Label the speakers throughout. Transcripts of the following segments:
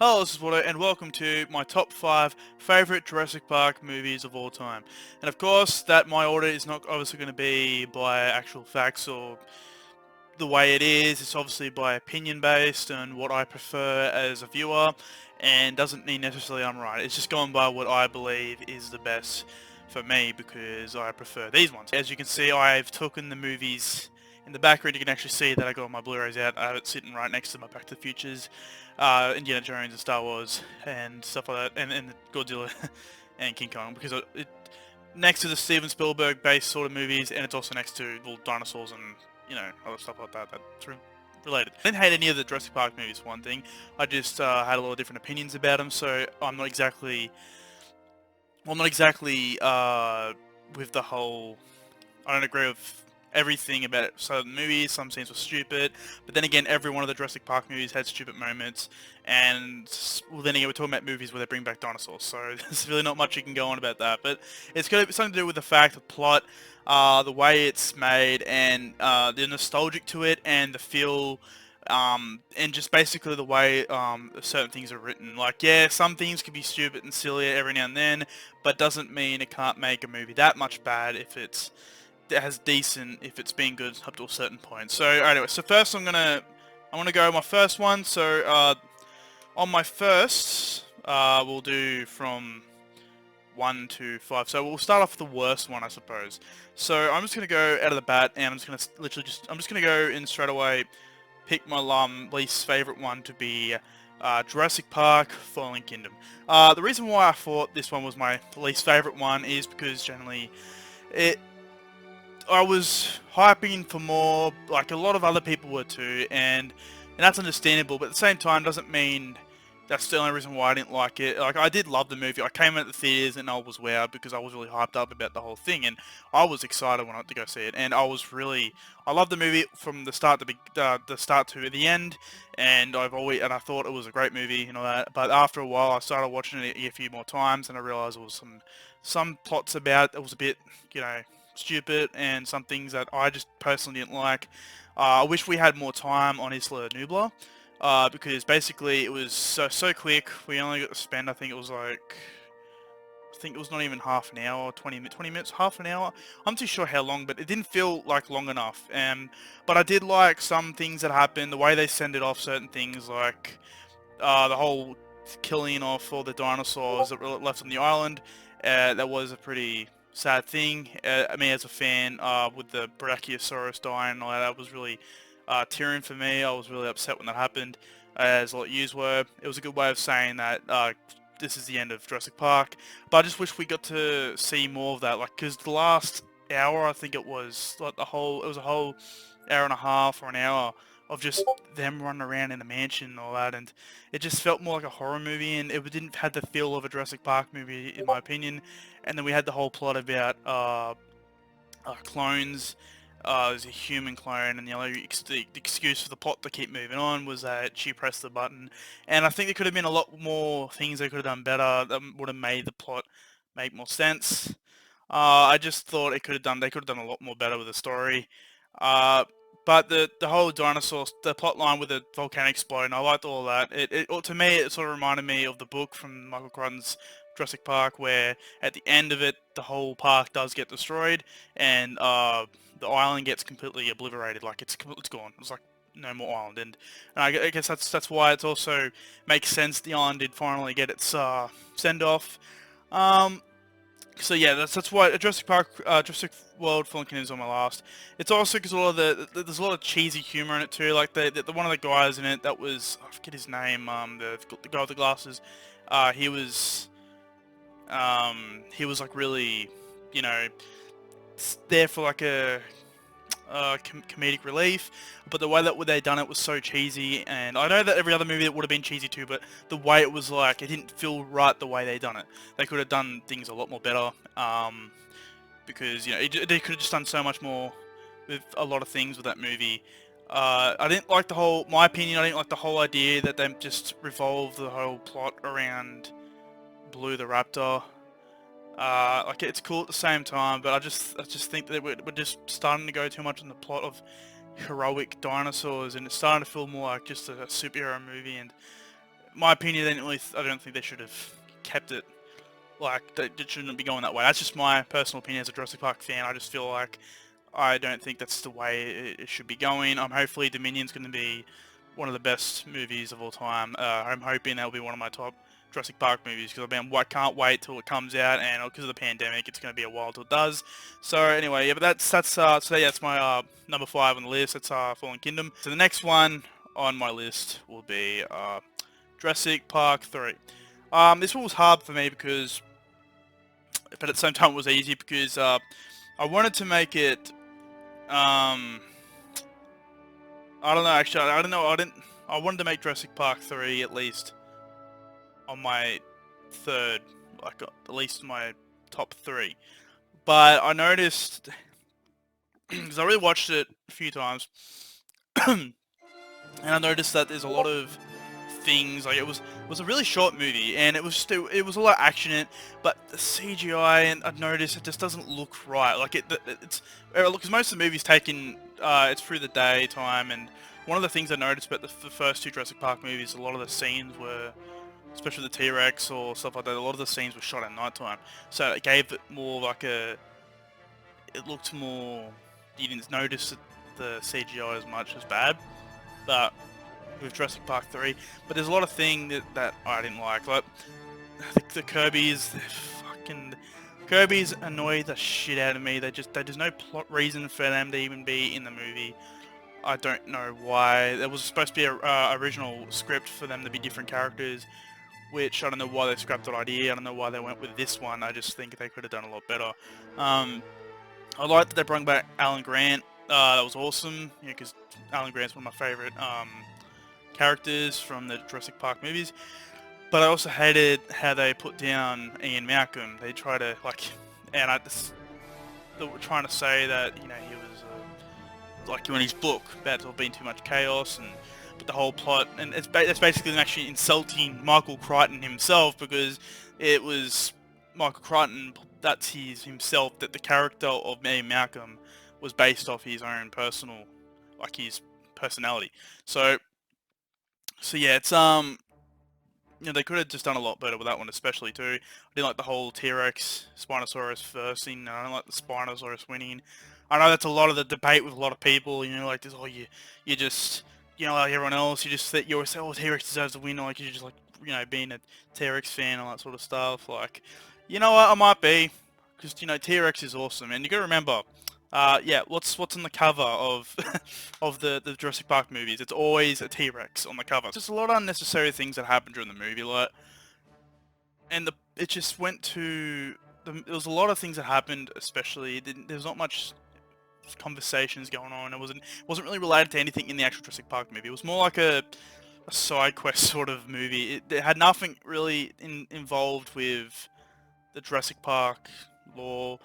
Speaker 1: Hello, this is Watto, and welcome to my top 5 favourite Jurassic Park movies of all time. And of course, that my order is not obviously going to be by actual facts or the way it is. It's obviously by opinion based and what I prefer as a viewer, and doesn't mean necessarily I'm right. It's just going by what I believe is the best for me because I prefer these ones. As you can see, I've taken the movies in the background. You can actually see that I got my Blu-rays out. I have it sitting right next to my Back to the Futures, Indiana Jones and Star Wars and stuff like that, and Godzilla and King Kong, because next to the Steven Spielberg based sort of movies, and it's also next to, well, dinosaurs and other stuff like that that's related. I didn't hate any of the Jurassic Park movies for one thing. I just had a lot of different opinions about them, so I'm not exactly, with the whole. I don't agree with everything about certain movies. Some scenes were stupid, but then again, every one of the Jurassic Park movies had stupid moments. And well, then again, we're talking about movies where they bring back dinosaurs, so there's really not much you can go on about that. But it's got something to do with the fact, the plot, the way it's made, and the nostalgic to it, and the feel. And just basically the way certain things are written. Like, yeah, some things can be stupid and silly every now and then, but doesn't mean it can't make a movie that much bad if it's if it's been good up to a certain point. So anyway, so first I'm gonna go my first one. So on my first, we'll do from 1 to 5. So we'll start off with the worst one, I suppose. So I'm just gonna go out of the bat, and I'm just gonna go in straight away. Pick my least favorite one to be Jurassic Park: Fallen Kingdom. The reason why I thought this one was my least favorite one is because generally I was hyping for more, like a lot of other people were too, and that's understandable, but at the same time doesn't mean that's the only reason why I didn't like it. Like, I did love the movie. I came out the theaters and I was wowed because I was really hyped up about the whole thing, and I was excited when I went to go see it. And I loved the movie from the start to the end, and I thought it was a great movie, that. But after a while, I started watching it a few more times, and I realized there was some plots about it was a bit, stupid, and some things that I just personally didn't like. I wish we had more time on Isla Nublar. Because basically it was so quick. We only got to spend, I think it was not even half an hour, 20 minutes, half an hour. I'm too sure how long, but it didn't feel like long enough. But I did like some things that happened, the way they send it off, certain things like the whole killing off all the dinosaurs that were left on the island. That was a pretty sad thing. I mean, as a fan, with the Brachiosaurus dying and all that was really tearing for me. I was really upset when that happened, as a lot of yous were. It was a good way of saying that this is the end of Jurassic Park. But I just wish we got to see more of that, like, because the last hour, I think it was, like, it was a whole hour and a half or an hour of just them running around in a mansion and all that, and it just felt more like a horror movie, and it didn't have the feel of a Jurassic Park movie, in my opinion. And then we had the whole plot about clones. There's a human clone, and the excuse for the plot to keep moving on was that she pressed the button. And I think there could have been a lot more things they could have done better that would have made the plot make more sense. I just thought they could have done a lot more better with the story. Uh, but the whole the plot line with the volcano exploding, I liked all that. To me, it sort of reminded me of the book from Michael Crichton's Jurassic Park, where at the end of it, the whole park does get destroyed, and the island gets completely obliterated. Like, it's gone. It's like no more island, and I guess that's why it also makes sense the island did finally get its send off. So yeah, that's why Jurassic World: Fallen Kingdom is on my last. It's also because there's a lot of cheesy humor in it too. Like the one of the guys in it that was, I forget his name, the guy with the glasses. He was like really, you know, there for like a comedic relief, but the way that they done it was so cheesy. And I know that every other movie it would have been cheesy too, but the way it was, like, it didn't feel right the way they done it. They could have done things a lot more better, because they could have just done so much more with a lot of things with that movie. I didn't like my opinion, I didn't like the whole idea that they just revolved the whole plot around Blue the Raptor. Like, it's cool at the same time, but I just think that we're just starting to go too much on the plot of heroic dinosaurs, and it's starting to feel more like just a superhero movie. And my opinion, I don't think they should have kept it. Like, it shouldn't be going that way. That's just my personal opinion as a Jurassic Park fan. I just feel like I don't think that's the way it should be going. Hopefully Dominion's going to be one of the best movies of all time. I'm hoping that'll be one of my top Jurassic Park movies because I can't wait till it comes out, and because of the pandemic, it's going to be a while till it does. So anyway, yeah, but that's my number 5 on the list. That's Fallen Kingdom. So the next one on my list will be Jurassic Park 3. This one was hard for me but at the same time it was easy because I wanted to make it. I don't know. Actually, I don't know. I wanted to make Jurassic Park 3 at least on my third, like at least my top 3. But I noticed because I rewatched it a few times, and I noticed that there's a lot of things. Like it was a really short movie, and it was a lot of action in it, but the CGI, and I've noticed it just doesn't look right. Like it's because most of the movies taken it's through the daytime, and one of the things I noticed about the first 2 Jurassic Park movies, a lot of the scenes were, especially the T-Rex or stuff like that, a lot of the scenes were shot at nighttime, so it gave it more like it looked more. You didn't notice the CGI as much as bad, but with Jurassic Park 3, but there's a lot of things that I didn't like the Kirby's, Kirby's annoy the shit out of me. There's no plot reason for them to even be in the movie. I don't know why. There was supposed to be a original script for them to be different characters, which I don't know why they scrapped that idea. I don't know why they went with this one. I just think they could have done a lot better. I like that they brought back Alan Grant. That was awesome, because Alan Grant's one of my favorite characters from the Jurassic Park movies. But I also hated how they put down Ian Malcolm. They try to they were trying to say that he was like in his book about there being too much chaos, but the whole plot, and it's basically actually insulting Michael Crichton himself, because it was Michael Crichton, that's himself, that the character of Ian Malcolm was based off his own his personality. So yeah, it's they could have just done a lot better with that one, especially too. I didn't like the whole T-Rex Spinosaurus first thing. I don't like the Spinosaurus winning. I know that's a lot of the debate with a lot of people. Like this, you just, like everyone else, you always say, oh, T-Rex deserves to win. Like you're just like, being a T-Rex fan and all that sort of stuff. Like, you know what, I might be, because T-Rex is awesome, and you got to remember. Yeah, what's on the cover of of the Jurassic Park movies? It's always a T-Rex on the cover. Just a lot of unnecessary things that happen during the movie, and it just went to there was a lot of things that happened. Especially there's not much conversations going on. It wasn't really related to anything in the actual Jurassic Park movie. It was more like a side quest sort of movie. It had nothing really involved with the Jurassic Park lore,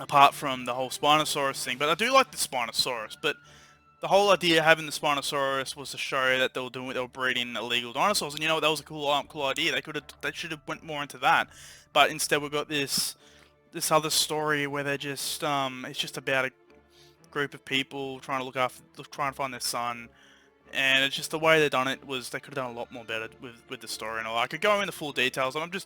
Speaker 1: apart from the whole Spinosaurus thing. But I do like the Spinosaurus, but the whole idea of having the Spinosaurus was to show that they were breeding illegal dinosaurs, and that was a cool idea. They should have went more into that, but instead we've got this other story where they're just it's just about a group of people trying to try and find their son, and it's just the way they done it was they could have done a lot more better with the story and all. I could go into full details, and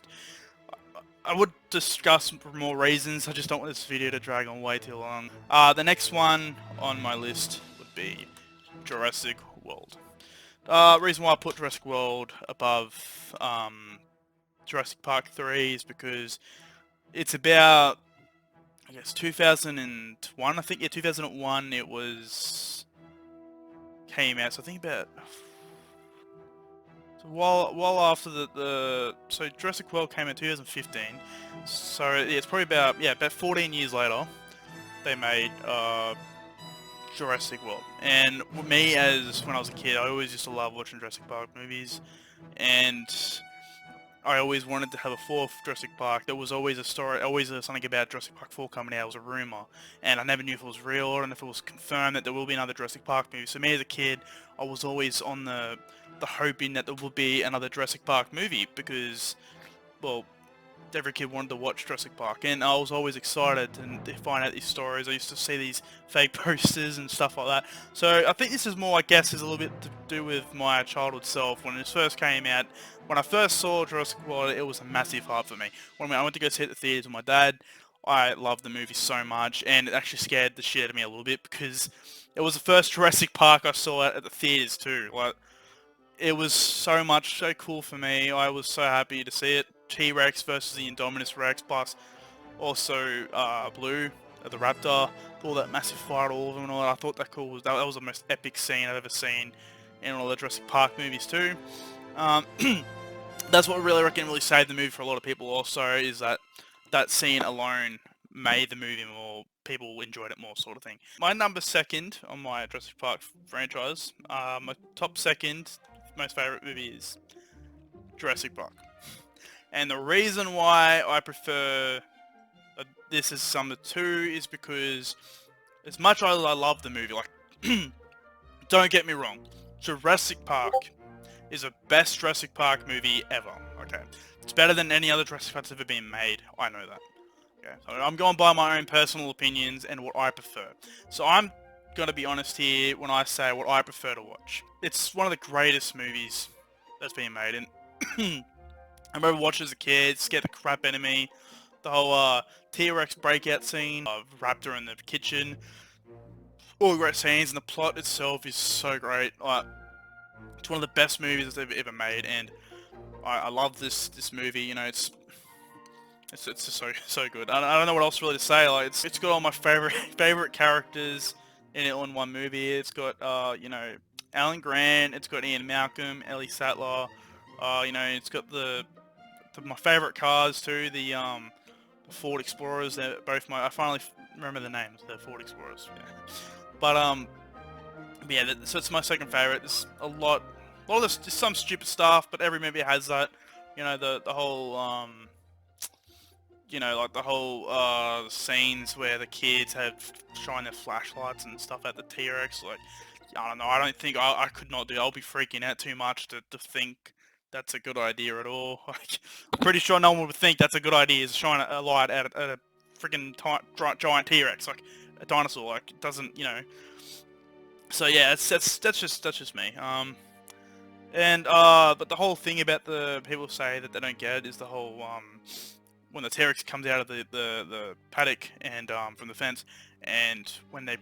Speaker 1: I would discuss for more reasons. I just don't want this video to drag on way too long. The next one on my list would be Jurassic World. Reason why I put Jurassic World above Jurassic Park 3 is because it's about, I guess, 2001. I think, yeah, 2001 it came out. So I think about while after so Jurassic World came in 2015, so yeah, it's probably about 14 years later they made Jurassic World. And me, as when I was a kid, I always used to love watching Jurassic Park movies, and I always wanted to have a 4th Jurassic Park. There was always a story, always something about Jurassic Park 4 coming out. It was a rumor, and I never knew if it was real or if it was confirmed that there will be another Jurassic Park movie. So me as a kid, I was always on the hoping that there will be another Jurassic Park movie, because, well, every kid wanted to watch Jurassic Park, and I was always excited to find out these stories. I used to see these fake posters and stuff like that. So I think this is more, I guess, is a little bit to do with my childhood self. When it first came out, when I first saw Jurassic World, it was a massive hype for me. When I went to go see it at the theaters with my dad, I loved the movie so much, and it actually scared the shit out of me a little bit because it was the first Jurassic Park I saw at the theaters too. Like, it was so cool for me. I was so happy to see it. T-Rex versus the Indominus Rex, plus also Blue, the Raptor, all that massive fight, all of them and all that. I thought that cool. That was the most epic scene I've ever seen in all the Jurassic Park movies too. Um, that's what really reckon really saved the movie for a lot of people. Also, is that scene alone made the movie more. People enjoyed it more, sort of thing. My number second on my Jurassic Park franchise, my top second most favorite movie is Jurassic Park. And the reason why I prefer this as number two is because as much as I love the movie, like, don't get me wrong, Jurassic Park is the best Jurassic Park movie ever. Okay, it's better than any other Jurassic Park that's ever been made. I know that. Okay, so I'm going by my own personal opinions and what I prefer. So I'm gonna be honest here when I say what I prefer to watch. It's one of the greatest movies that's been made, and I remember watching as a kid, scared the crap out of me. The whole T-Rex breakout scene of Raptor in the kitchen, all the great scenes, and the plot itself is so great. Like, it's one of the best movies that's ever made, and I love this movie. You know, it's just so good. I don't know what else really to say. Like, it's got all my favorite characters in it all in one movie. It's got you know, Alan Grant. It's got Ian Malcolm, Ellie Sattler. You know, it's got my favorite cars too. The Ford Explorers. They're both I finally remember the names. They're Ford Explorers. Yeah. But yeah. So it's my second favorite. There's a lot of this, just some stupid stuff, but every movie has that. You know, the whole you know, like the whole scenes where the kids had shine their flashlights and stuff at the T-Rex. Like, I don't know. I don't think I could not do. I'll be freaking out too much to think that's a good idea at all. Like, I'm pretty sure no one would think that's a good idea, is shine a light at a freaking giant T-Rex, like a dinosaur. Like, it doesn't, you know. So yeah, that's just me. But the whole thing about the people say that they don't get it is the whole when the T-Rex comes out of the paddock and from the fence, and when it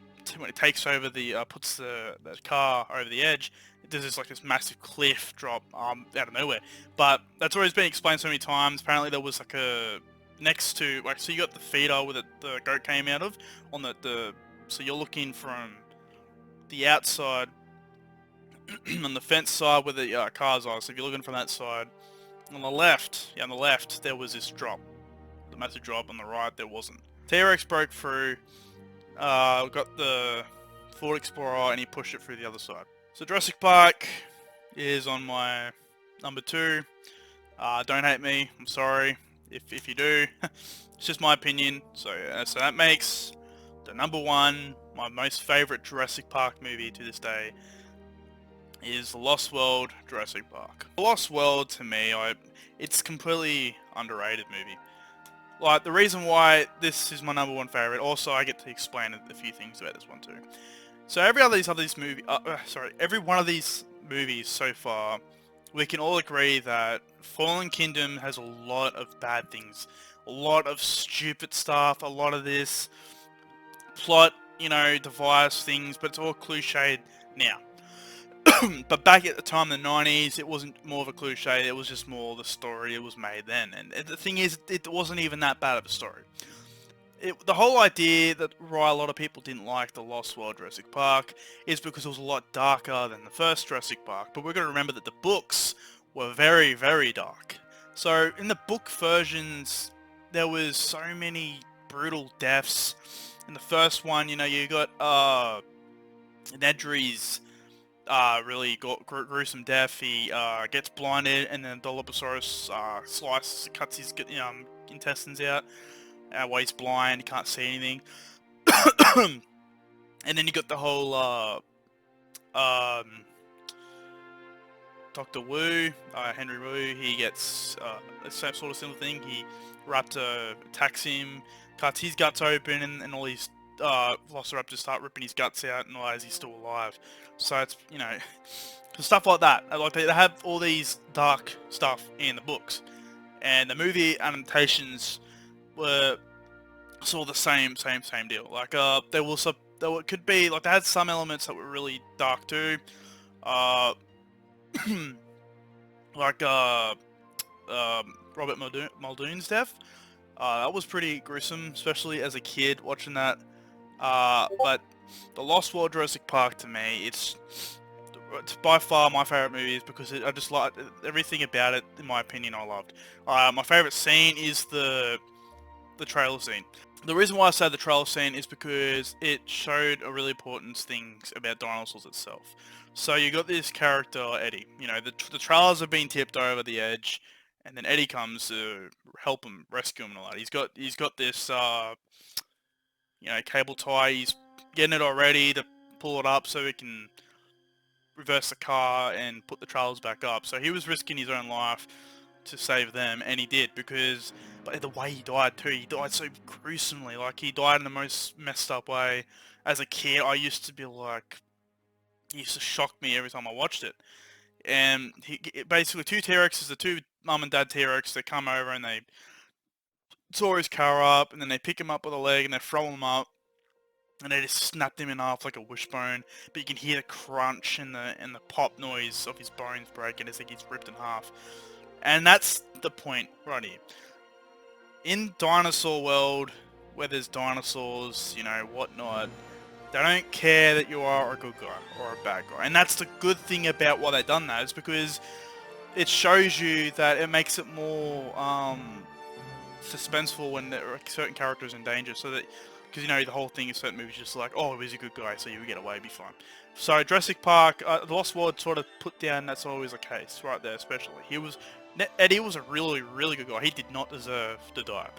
Speaker 1: takes over puts the car over the edge, there's this massive cliff drop out of nowhere. But that's always been explained so many times. Apparently there was like a next to, like, so you got the feeder where the goat came out of on so you're looking from the outside on the fence side where the cars are. So if you're looking from that side, on the left, there was this drop, the massive drop. On the right, there wasn't. T-Rex broke through, got the Ford Explorer, and he pushed it through the other side. So Jurassic Park is on my number two. Don't hate me. I'm sorry if you do. It's just my opinion. So that makes the number one, my most favorite Jurassic Park movie to this day, is The Lost World, Jurassic Park. The Lost World, to me, it's completely underrated movie. Like, the reason why this is my number one favorite, also I get to explain a few things about this one too. So every one of these movies so far, we can all agree that Fallen Kingdom has a lot of bad things, a lot of stupid stuff, a lot of this plot, you know, device things, but it's all cliched now. But back at the time, the 90s, it wasn't more of a cliche, it was just more the story it was made then. And the thing is, it wasn't even that bad of a story. The whole idea that why a lot of people didn't like The Lost World Jurassic Park is because it was a lot darker than the first Jurassic Park. But we've got to remember that the books were very, very dark. So in the book versions, there was so many brutal deaths. In the first one, you know, you got Nedry's really gruesome death. He gets blinded, and then Dilophosaurus cuts his intestines out while he's blind. He can't see anything. And then you got the whole Dr. Wu, Henry Wu, he gets the same sort of similar thing. Raptor attacks him, cuts his guts open, and all these Velociraptors start ripping his guts out and realize he's still alive. So it's, stuff like that. Like they have all these dark stuff in the books, and the movie adaptations were sort of the same deal. Like there could be like they had some elements that were really dark too. Uh, like Robert Muldoon's death. That was pretty gruesome, especially as a kid watching that. But The Lost World Jurassic Park, to me, it's by far my favourite movie because I just like everything about it, in my opinion, I loved. My favourite scene is the trailer scene. The reason why I say the trailer scene is because it showed a really important things about dinosaurs itself. So you got this character, Eddie. The trailers have been tipped over the edge, and then Eddie comes to help him, rescue him and all that. He's got this, cable tie. He's getting it all ready to pull it up so he can reverse the car and put the trailers back up. So he was risking his own life to save them, and he did, but the way he died too, he died so gruesomely. Like, he died in the most messed up way. As a kid, I used to be like, it used to shock me every time I watched it. And basically, two T-Rexes, the two mum and dad T-Rex, they come over and they tore his car up, and then they pick him up with a leg and they throw him up, and they just snapped him in half like a wishbone. But you can hear the crunch and the pop noise of his bones breaking as he gets ripped in half. And that's the point right here. In dinosaur world, where there's dinosaurs, whatnot, they don't care that you are a good guy or a bad guy. And that's the good thing about why they've done that, is because it shows you that it makes it more suspenseful when there are certain characters in danger. So that, because the whole thing in certain movies just like, oh, he's a good guy, so you get away, be fine. So Jurassic Park, The Lost World sort of put down that's always the case right there. Especially Eddie was a really, really good guy. He did not deserve to die.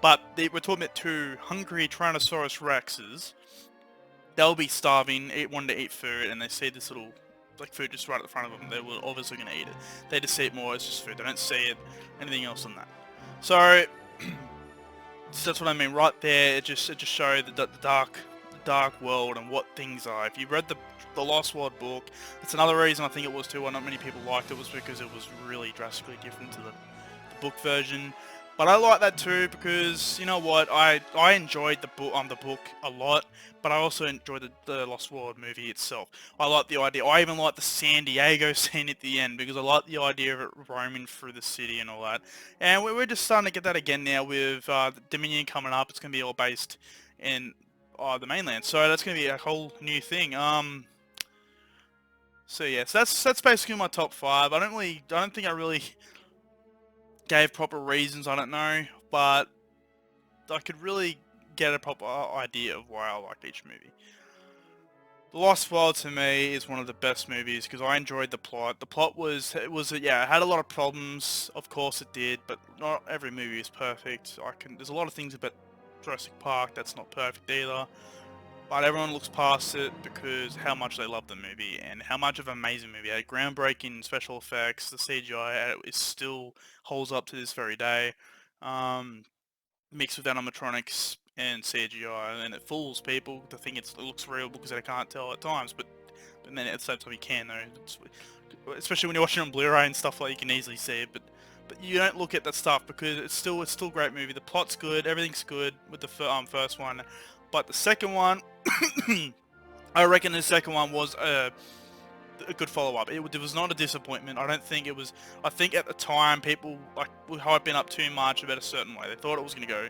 Speaker 1: But we're talking about two hungry Tyrannosaurus Rexes. They'll be starving, wanting to eat food, and they see this little food just right at the front of them. They were obviously going to eat it. They just see it more as just food. They don't see it anything else than that. So that's what I mean right there. It just showed the dark world and what things are. If you read the Lost World book, it's another reason I think it was too why not many people liked it, was because it was really drastically different to the book version. But I like that too because, you know what, I enjoyed the book a lot, but I also enjoyed the Lost World movie itself. I like the idea. I even like the San Diego scene at the end because I like the idea of it roaming through the city and all that. And we're just starting to get that again now with Dominion coming up. It's going to be all based in the mainland, so that's going to be a whole new thing. So yes, that's basically my top 5. I don't think I really gave proper reasons, I don't know, but I could really get a proper idea of why I liked each movie. The Lost World to me is one of the best movies because I enjoyed the plot. The plot it had a lot of problems, of course it did, but not every movie is perfect. There's a lot of things about Jurassic Park that's not perfect either, but everyone looks past it because how much they love the movie and how much of an amazing movie. It had groundbreaking special effects, the CGI still holds up to this very day, mixed with animatronics and CGI, and it fools people to think it looks real because they can't tell at times, but then at the same time you can though, especially when you're watching on Blu-ray and stuff, like you can easily see it, but you don't look at that stuff because it's still a great movie. The plot's good, everything's good with the first one. But the second one, I reckon the second one was a good follow-up. It was not a disappointment. I don't think it was. I think at the time people were hyping up too much about a certain way. They thought it was going to go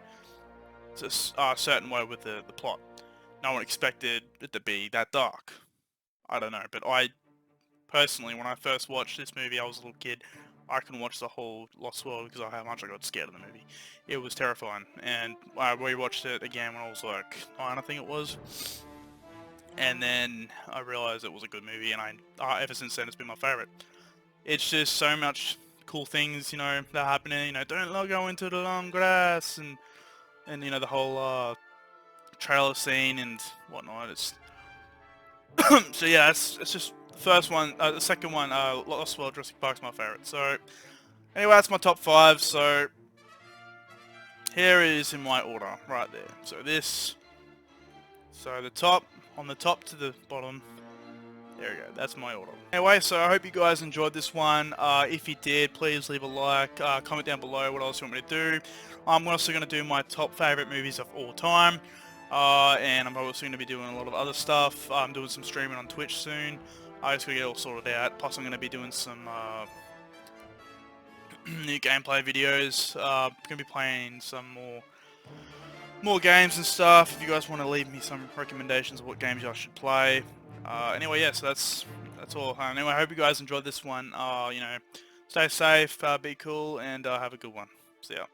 Speaker 1: a certain way with the plot. No one expected it to be that dark. I don't know, but I personally, when I first watched this movie, I was a little kid. I couldn't watch the whole Lost World because of how much I got scared of the movie. It was terrifying, and I rewatched it again when I was like 9, I think it was. And then I realized it was a good movie, and ever since then it's been my favorite. It's just so much cool things, that are happening. Don't go into the long grass, and the whole trailer scene and whatnot. It's so yeah, it's just first one, the second one, Lost World Jurassic Park's my favourite. So anyway, that's my top 5. So here is in my order, right there. So the top, on the top to the bottom. There we go, that's my order. Anyway, so I hope you guys enjoyed this one. If you did, please leave a like, comment down below what else you want me to do. I'm also going to do my top favourite movies of all time. And I'm also going to be doing a lot of other stuff. I'm doing some streaming on Twitch soon. I just got to get it all sorted out. Plus I'm going to be doing some new gameplay videos. I'm going to be playing some more games and stuff. If you guys want to leave me some recommendations of what games y'all should play. Anyway, yeah, so that's all. Anyway, I hope you guys enjoyed this one. You know, stay safe, be cool, and have a good one. See ya.